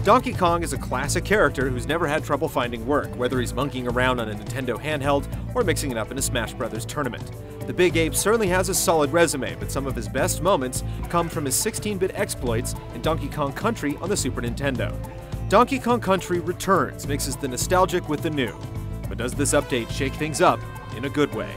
Donkey Kong is a classic character who's never had trouble finding work, whether he's monkeying around on a Nintendo handheld or mixing it up in a Smash Bros. Tournament. The Big Ape certainly has a solid resume, but some of his best moments come from his 16-bit exploits in Donkey Kong Country on the Super Nintendo. Donkey Kong Country Returns mixes the nostalgic with the new, but does this update shake things up in a good way?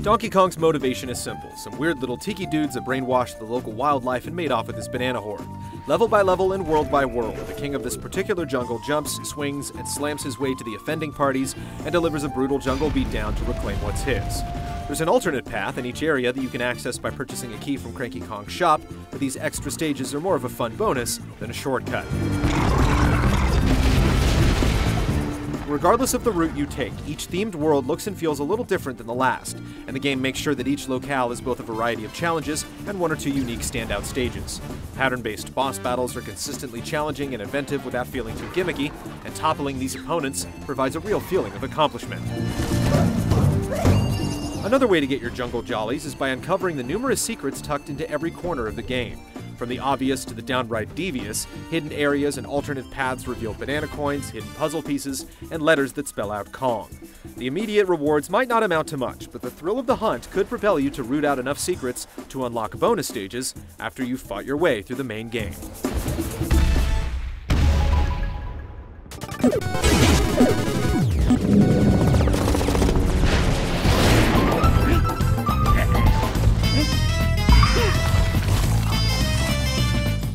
Donkey Kong's motivation is simple. Some weird little tiki dudes that brainwashed the local wildlife and made off with his banana horde. Level by level and world by world, the king of this particular jungle jumps, swings, and slams his way to the offending parties and delivers a brutal jungle beatdown to reclaim what's his. There's an alternate path in each area that you can access by purchasing a key from Cranky Kong's shop, but these extra stages are more of a fun bonus than a shortcut. Regardless of the route you take, each themed world looks and feels a little different than the last, and the game makes sure that each locale has both a variety of challenges and one or two unique standout stages. Pattern-based boss battles are consistently challenging and inventive without feeling too gimmicky, and toppling these opponents provides a real feeling of accomplishment. Another way to get your jungle jollies is by uncovering the numerous secrets tucked into every corner of the game. From the obvious to the downright devious, hidden areas and alternate paths reveal banana coins, hidden puzzle pieces, and letters that spell out Kong. The immediate rewards might not amount to much, but the thrill of the hunt could propel you to root out enough secrets to unlock bonus stages after you've fought your way through the main game.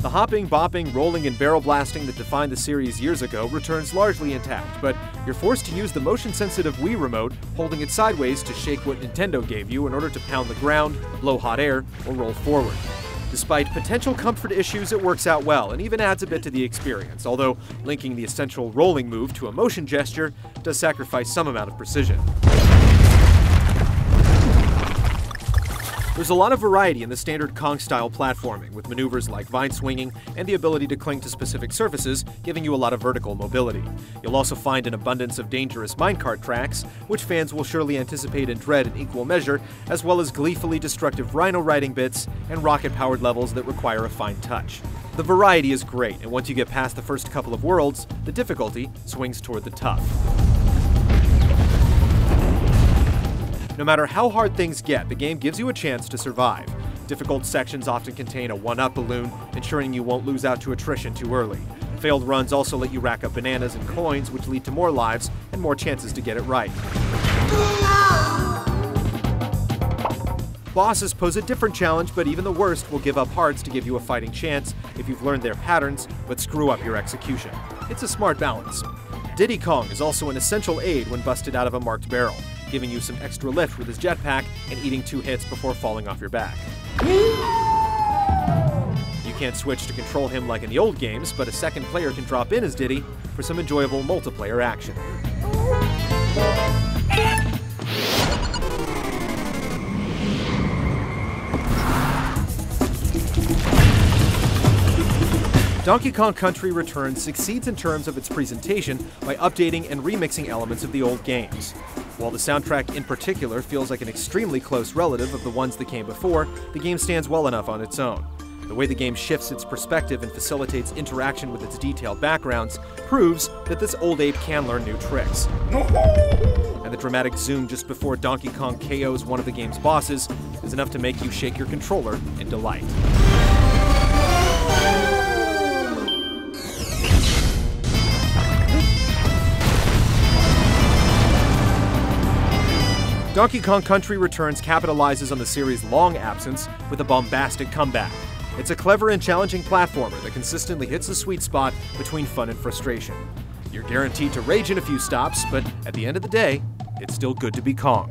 The hopping, bopping, rolling, and barrel blasting that defined the series years ago returns largely intact, but you're forced to use the motion-sensitive Wii remote, holding it sideways to shake what Nintendo gave you in order to pound the ground, blow hot air, or roll forward. Despite potential comfort issues, it works out well and even adds a bit to the experience, although linking the essential rolling move to a motion gesture does sacrifice some amount of precision. There's a lot of variety in the standard Kong-style platforming, with maneuvers like vine swinging and the ability to cling to specific surfaces, giving you a lot of vertical mobility. You'll also find an abundance of dangerous minecart tracks, which fans will surely anticipate and dread in equal measure, as well as gleefully destructive rhino riding bits and rocket-powered levels that require a fine touch. The variety is great, and once you get past the first couple of worlds, the difficulty swings toward the tough. No matter how hard things get, the game gives you a chance to survive. Difficult sections often contain a one-up balloon, ensuring you won't lose out to attrition too early. Failed runs also let you rack up bananas and coins, which lead to more lives and more chances to get it right. Bosses pose a different challenge, but even the worst will give up hearts to give you a fighting chance if you've learned their patterns, but screw up your execution. It's a smart balance. Diddy Kong is also an essential aid when busted out of a marked barrel, giving you some extra lift with his jetpack and eating 2 hits before falling off your back. You can't switch to control him like in the old games, but a second player can drop in as Diddy for some enjoyable multiplayer action. Donkey Kong Country Returns succeeds in terms of its presentation by updating and remixing elements of the old games. While the soundtrack in particular feels like an extremely close relative of the ones that came before, the game stands well enough on its own. The way the game shifts its perspective and facilitates interaction with its detailed backgrounds proves that this old ape can learn new tricks. And the dramatic zoom just before Donkey Kong KOs one of the game's bosses is enough to make you shake your controller in delight. Donkey Kong Country Returns capitalizes on the series' long absence with a bombastic comeback. It's a clever and challenging platformer that consistently hits the sweet spot between fun and frustration. You're guaranteed to rage in a few stops, but at the end of the day, it's still good to be Kong.